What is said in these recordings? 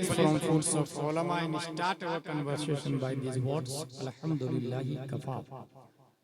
please from fruits of ulama and start our conversation by these words. Alhamdulillahi kafa.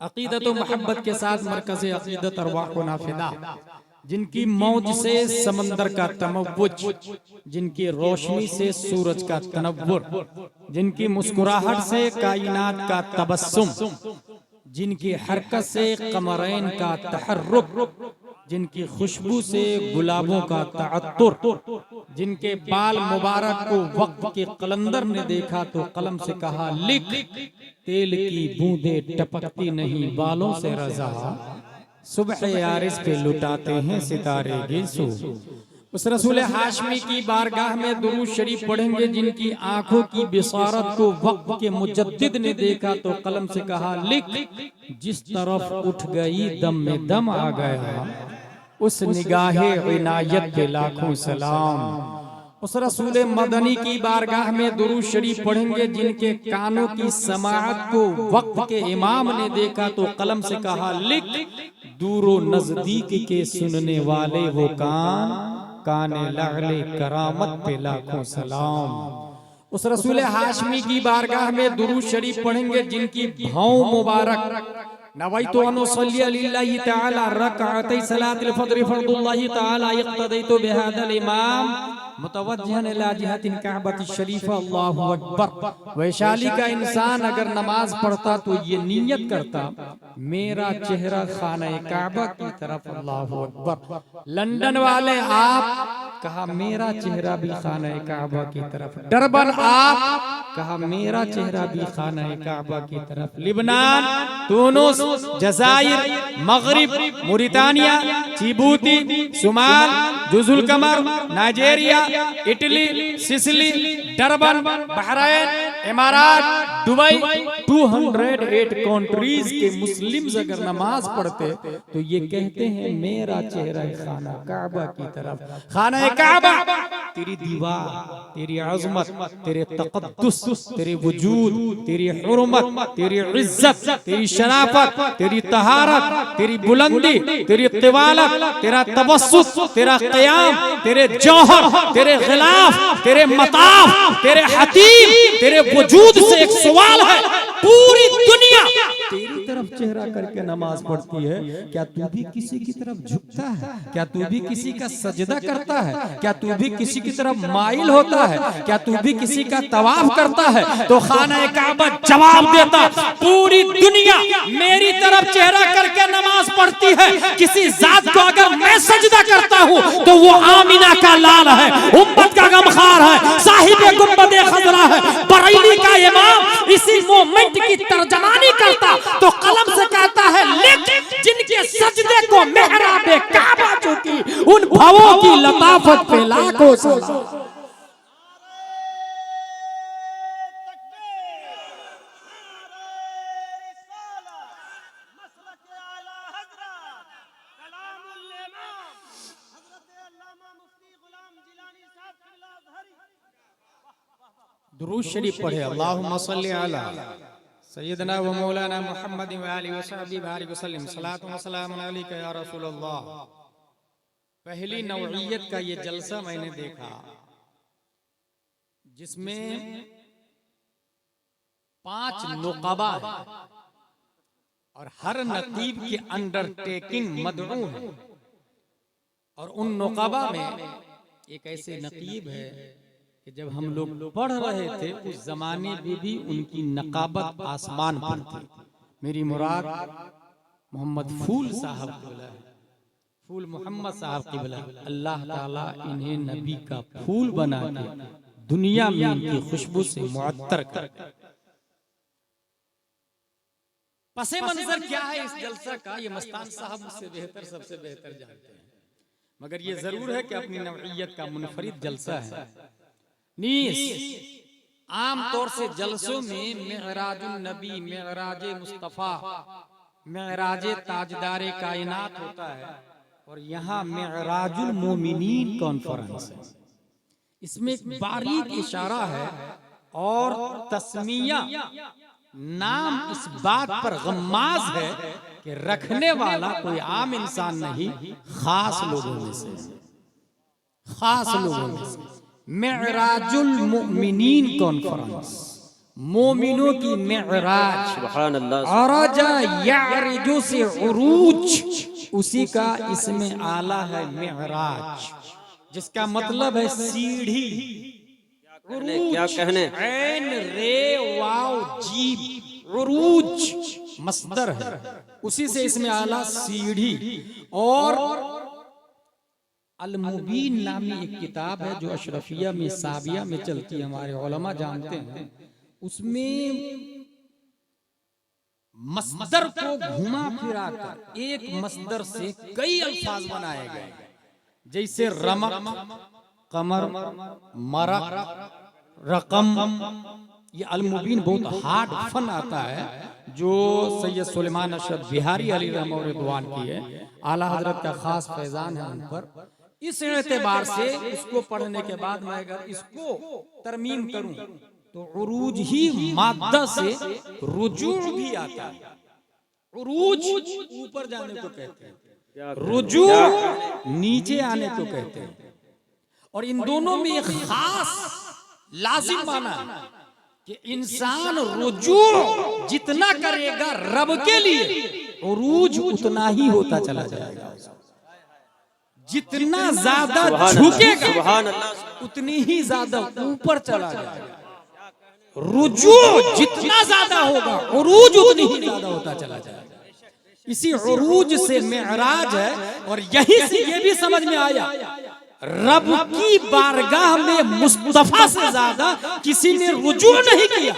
अकीदत व मोहब्बत के साथ मरकज़ अकीदत अरवाह को नाफिदा जिनकी मौज से समंदर का तमव्वुज जिनकी रोशनी से सूरज का तनव्वुर जिनकी मुस्कुराहट से कायनात का तबस्सुम जिनकी हरकत से कमरैन का तहर्रुक जिनकी खुशबू से गुलाबों का तअत्तुर जिनके बाल मुबारक को वक्त के कलंदर ने देखा तो कलम से कहा लिख तेल की बूंदें टपकती नहीं बालों से रज़ा सुबह यारिस पे लुटाते हैं सितारे गिरसू उस रसूल हाशमी की बारगाह में दुरूद शरीफ पढ़ेंगे जिनकी आंखों की बिसारत को वक्त के मुजद्दिद ने देखा तो कलम से कहा लिख जिस तरफ उठ गई दम में दम आ गया उस निगाहे इनायत के लाखों सलाम उस रसूल मदनी की बारगाह में दुरूद शरीफ पढ़ेंगे जिनके कानों की समाअत को वक्त के इमाम ने देखा तो कलम से कहा लिख दूरो नजदीक के सुनने वाले वो काने लअले करामत पे लाखों सलाम उस रसूल हाशमी की बारगाह में दुरूद शरीफ पढ़ेंगे जिनकी भौं मुबारक नवैतु अन उसल्ली लिल्लाहि तआला रकअतै सलातिल फज्र फर्दुल्लाहि तआला इक्तदैतु बिहादल इमाम मुतवज्जिहन इला जिहतिल काबति शरीफा अल्लाहु अकबर वैशाली का इंसान अगर नमाज पढ़ता तो ये नियत करता मेरा चेहरा खाना काबा की तरफ अल्लाहु अकबर लंदन वाले आप कहा मेरा चेहरा भी खाना काबा की तरफ डरबन आप कहा मेरा चेहरा भी खाना काबा की तरफ लिबनान तुनिस जज़ाइर मगरिब मोरितानिया जिबूती सुमाल जुजुल कमर Nigeria Italy Sicily Durban Bahrain इमारात दुबई 208 कंट्रीज के मुस्लिम्स अगर नमाज पढ़ते तो ये कहते हैं मेरा चेहरा खाना काबा की तरफ खाना काबा तेरी दीवार तेरी अज़मत तेरे तक़द्दुस तेरे वजूद तेरी हुर्मत तेरी इज्जत तेरी शराफत तेरी तहारत तेरी बुलंदी तेरी तिवालत तेरा तबस्सुत तेरा क़याम तेरे जौहर तेरे ग़िलाफ तेरे मताफ तेरे हतीम तेरे वजूद से एक सवाल है पूरी दुनिया तेरी तरफ चेहरा करके नमाज पढ़ती है क्या तू भी किसी की तरफ झुकता है क्या तू भी किसी का सजदा करता है क्या तू भी किसी की तरफ माइल होता है क्या तू भी किसी का तवाफ करता है तो खाना काबा जवाब देता पूरी दुनिया मेरी तरफ चेहरा करके नमाज पढ़ती है किसी जात को अगर मैं सजदा करता हूँ तो वो आमिना का लाल है उम्मत का गमखार है साहिब गुंबद खजरा है बरेली का इमाम इसी मोमेंट की तर्जमानी करता तो कलम से कहता है लिख जिनके सजदे को मेहराब काबा चुकी उन भवों की लताफत पे लाखों सलाम दुरूद शरीफ पढ़े अल्लाहुम्मा सल्ली अला सय्यदना व मौलाना मुहम्मद व आलिहि व सहबी बारिक वसल्लम सलातु व सलाम अलैका या रसूल अल्लाह। पहली नौइयत का ये जलसा मैंने देखा जिसमें 5 नुक़बा और हर नकीब की अंडरटेकिंग मदऊ है। और उन नुकाबा में एक ऐसे नकीब है कि जब हम लोग पढ़ रहे थे उस जमाने में भी उनकी नकाबत आसमान पर थी। मेरी मुराद मोहम्मद फूल साहब क़िबला है, फूल मोहम्मद साहब क़िबला। अल्लाह ताला इन्हें नबी का फूल बना के दुनिया में इनकी खुशबू से मुअत्तर कर। पसे मंजर क्या है इस जलसा का, ये मस्तान साहब मुझसे बेहतर, सबसे बेहतर जानते हैं। मगर ये जरूर है कि अपनी नौइयत का मुनफरिद जलसा है। नीस आम तौर से जलसों में मेराजुन नबी, मेराज मुस्तफ़ा, मेराज ताजदारे कायनात होता है, और यहाँ मेराजुल मोमिनीन कॉन्फ्रेंस है। इसमें एक बारीक इशारा है और तस्मिया नाम इस बात पर गम्माज है कि रखने वाला कोई आम इंसान नहीं, खास लोगों में से, खास लोगों में से। मेराजुल मोमिनीन कॉन्फ्रेंस, मोमिनों की मेराज, सुभान अल्लाह। अरजा यारजु से उरूज, उसी का इसमें आला है मेराज, जिसका मतलब है सीढ़ी। क्या कहने, ऐन रे वाव जीब, उरूज मस्दर है, उसी से इसमें आला सीढ़ी। और अल-मुबीन नामी एक किताब है जो अशरफिया में, साबिया में चलती है, हमारे उलमा जानते हैं। उसमें मस्दर को घुमा फिरा कर एक मस्दर से कई अल्फाज बनाए गए, जैसे रमक, कमर, मरक, रकम। ये अल-मुबीन बहुत हार्ड फन आता है जो सैयद सुलेमान अशरफ बिहारी अली रहमतुल्लाह रिदवान की है। आला हजरत का खास फैजान है उन पर। इस एतबार से उसको पढ़ने के बाद मैं अगर इसको तरमीम करूं तो उरूज ही मादा से रुजू भी आता है। उरूज ऊपर जाने को कहते हैं, रुजू नीचे आने को कहते हैं। और इन दोनों में एक खास लाजिम माना कि इंसान रुजू जितना करेगा रब के लिए, उरूज उतना ही होता चला जाएगा। जितना ज्यादा झुकेगा उतनी ही ज्यादा ऊपर चला जाएगा। रुजू जितना ज्यादा होगा उरूज उतनी ही ज्यादा होता चला जाएगा। इसी उरूज से मेराज है। और यही से ये भी समझ में आया, रब की बारगाह में मुस्तफा से ज्यादा किसी ने रुजू नहीं किया,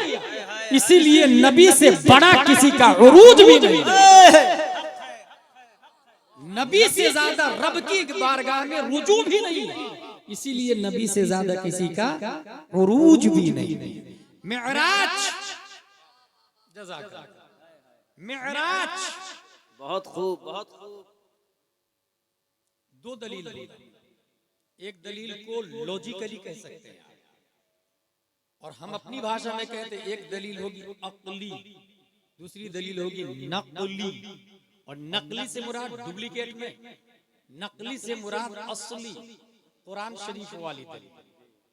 इसीलिए नबी से बड़ा किसी का उरूज भी नहीं। नबी से ज्यादा रब की बारगाह में रुजू भी नहीं, इसीलिए नबी से ज्यादा किसी का उरूज भी नहीं। मेराज, मेराज बहुत खूब, बहुत खूब। दो दलील, एक दलील को लॉजिकली कह सकते हैं और हम अपनी भाषा में कहते हैं। एक दलील होगी अक्ली, दूसरी दलील होगी नकली। और नकली से मुराद डुप्लीकेट में, नकली से मुराद असली कुरान शरीफ वाली दलील,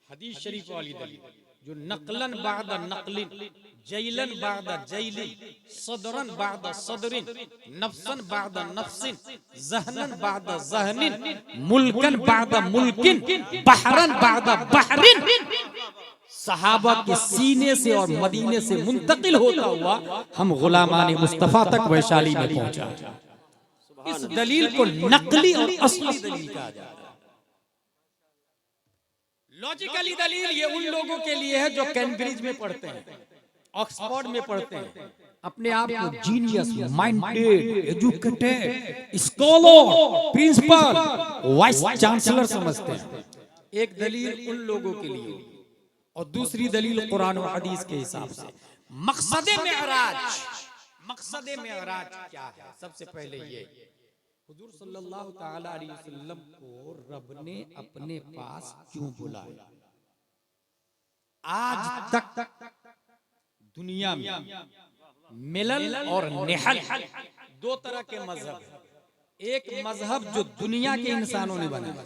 हदीस शरीफ वाली दलील, जो नकलन बाद नकलिन, जैलन बाद जैलिन, सदरन बाद सदरिन, नफ्सन बाद नफ्सिन, जहनन बाद जहनिन, मुल्कन बाद मुल्किन, बहरन बाद बहरिन, सहाबा के सीने से और मदीने से मुंतकिल होता हुआ हम गुलामाने मुस्तफा तक वैशाली में पहुंचा। इस दलील को नकली और असली दलील कहा जाता है। लॉजिकली दलील ये उन लोगों के लिए है जो कैम्ब्रिज में पढ़ते हैं, ऑक्सफोर्ड में पढ़ते हैं, अपने आप को genius, minded, educated, scholar, principal, vice chancellor समझते हैं। एक दलील उन लोगों के लिए और दूसरी दलील कुरान और हदीस के हिसाब से। मकसद मेराज, मकसद मेराज क्या है? सबसे पहले ये हुजूर सल्लल्लाहु ताला अलैहि वसल्लम को रब ने अपने पास क्यों बुलाया? आज तक दुनिया में मिलल और नेहल दो तरह के मजहब है। एक मजहब जो दुनिया के इंसानों ने बनाया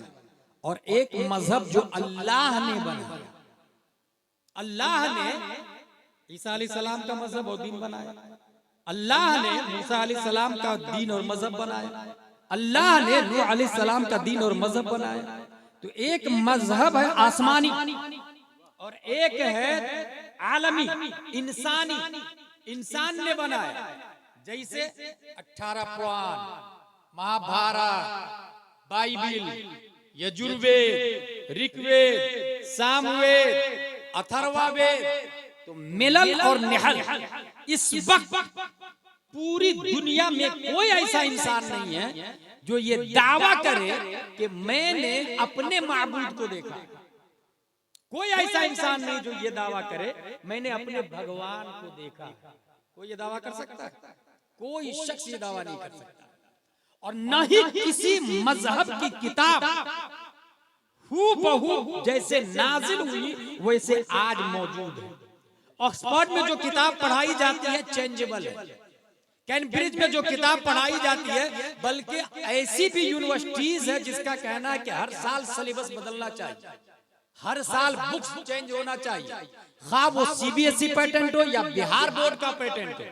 और एक मजहब जो अल्लाह ने बनाया। अल्लाह ने ईसा अलैहिस्सलाम का मजहब और दीन बनाया, अल्लाह ने मूसा अलैहिस्सलाम का दीन और मजहब बनाया, अल्लाह ने नूह अलैहिस्सलाम का दीन और मजहब बनाया। तो एक मजहब है आसमानी और एक है आलमी इंसानी, इंसान ने बनाया। जैसे 18 पुराण, महाभारत, बाइबिल, यजुर्वेद, ऋग्वेद, सामवेद, अथर्ववेद, तो मिलल और निहल, इस वक्त पूरी दुनिया में कोई ऐसा इंसान नहीं है जो ये दावा करे कि मैंने अपने माबूद को देखा। कोई ऐसा इंसान नहीं जो ये दावा करे मैंने अपने भगवान को देखा। कोई ये दावा कर सकता है? कोई शख्स ये दावा नहीं कर सकता। और न ही किसी मजहब की किताब हूबहू जैसे नाजिल हुई वैसे आज मौजूद है। ऑक्सफोर्ड में जो किताब पढ़ाई जाती है चेंजेबल है, कैम्ब्रिज में जो किताब पढ़ाई जाती है, बल्कि ऐसी भी यूनिवर्सिटीज है जिसका कहना है कि हर साल सिलेबस बदलना चाहिए, हर साल बुक्स चेंज होना चाहिए, खा वो सीबीएसई पैटर्न हो या बिहार बोर्ड का पैटर्न हो।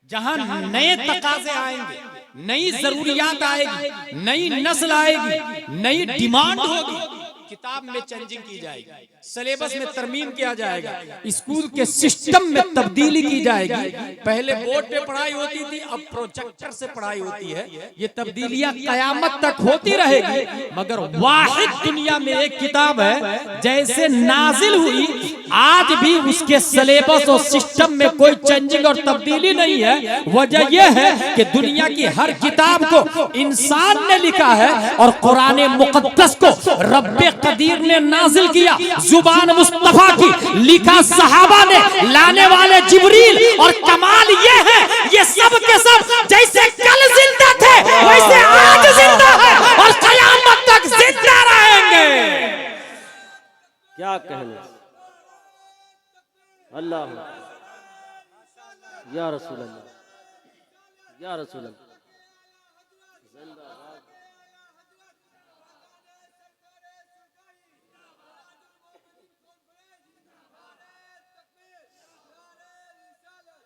जहां नए तकाजे आएंगे, नई जरूरियात आएगी, नई नस्ल आएगी, नई डिमांड होगी, किताब में चेंजिंग की जाएगी, सिलेबस में तरमीम किया जाएगा, स्कूल के सिस्टम में तब्दीली की जाएगी। पहले बोर्ड पे पढ़ाई होती थी, अब प्रोजेक्टर से पढ़ाई होती है। ये तब्दीलियां कयामत तक होती रहेगी, मगर वाहिद दुनिया में एक किताब है जैसे नाजिल हुई, आज भी उसके सिलेबस और सिस्टम में कोई चेंजिंग और तब्दीली नहीं है। वजह यह है कि दुनिया की हर किताब को इंसान ने लिखा है और कुरान मुकद्दस को रब्बे कदीर ने नाजिल किया, जुबान मुस्तफा की लिखा सहाबा ने, लाने वाले जिब्रील। और कमाल ये है ये सब के सब जैसे कल जिंदा थे वैसे आज जिंदा है और कयामत तक जिंदा रहेंगे। क्या कहने, अल्लाह या रसूल अल्लाह, या रसूल अल्लाह।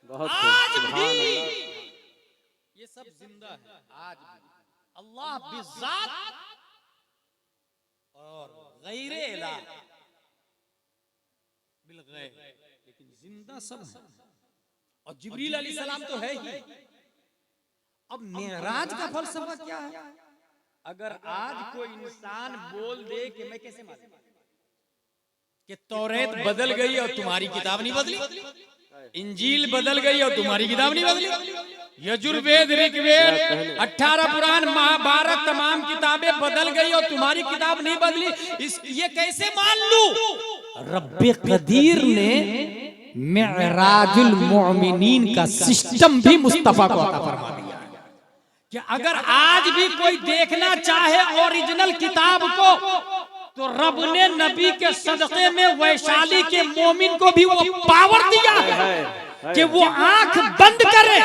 बहुत आज सुभान भी अल्लाह। ये सब जिंदा है। आज भी अल्लाह बिज़ात और गैरे इला बिल गैर, लेकिन जिंदा सब है। और जिब्रील अलैहिस्सलाम तो है ही। अब मेराज का फलसफा क्या है? अगर आज कोई इंसान बोल दे कि मैं कैसे मानूं कि तौरेत बदल गई और तुम्हारी किताब नहीं बदली, इंजील बदल गई और तुम्हारी किताब नहीं बदली, यजुर्वेद, ऋग्वेद, 18 पुराण, महाभारत, तमाम किताबें बदल गई और तुम्हारी किताब नहीं बदली, ये कैसे मान लूं? रब्बे कदीर ने मिअराजुल मोमिनीन का सिस्टम भी मुस्तफा को अता फरमा दिया कि अगर आज भी कोई देखना चाहे ओरिजिनल किताब को, तो रब ने नबी के सदक़े में वैशाली के मोमिन को भी वो पावर दिया है कि वो आंख बंद करे,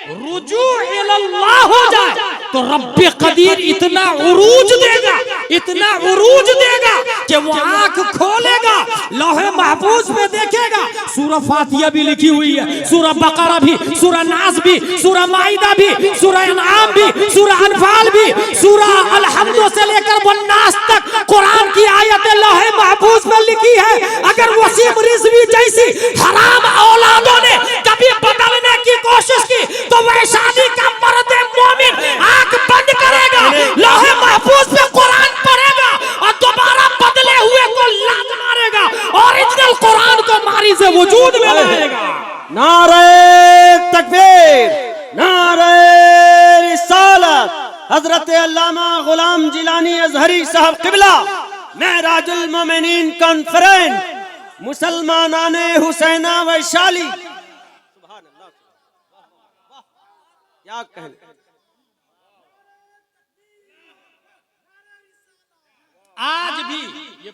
रुजू इल्लाह हो जाए, तो रब्बे कदीर इतना उरूज देगा, इतना उरूज देगा कि वो आंख खोलेगा, लौहे महफूज में देखेगा। सूरह फातिहा भी लिखी हुई है, सूरह बकरा भी, सूरह नास भी, सूरह माइदा भी, सूरह अनआम भी, सूरह अनफाल भी, सूरह अल-हम्द से लेकर वन्नास तक कुरान की आयतें लौहे महफूज में लिखी है। अगर वसीम रिजवी जैसी हराम औलादों ने कभी बदलने की कोशिश की तो वैशाली का मर्द मोमिन आंख बंद करेगा, लौहे महफूज में कुरान पढ़ेगा और दोबारा बदले हुए को लात मारेगा, ओरिजिनल कुरान को मारी से वजूद में लाएगा। नारे तकबीर, नारे रिसालत। हजरत अल्लामा गुलाम जिलानी अजहरी साहब किबला मेराजुल मोमिनीन कॉन्फ्रेंस, मुसलमानाने हुसैना वैशाली। सुभान अल्लाह, क्या कहने। आज भी ये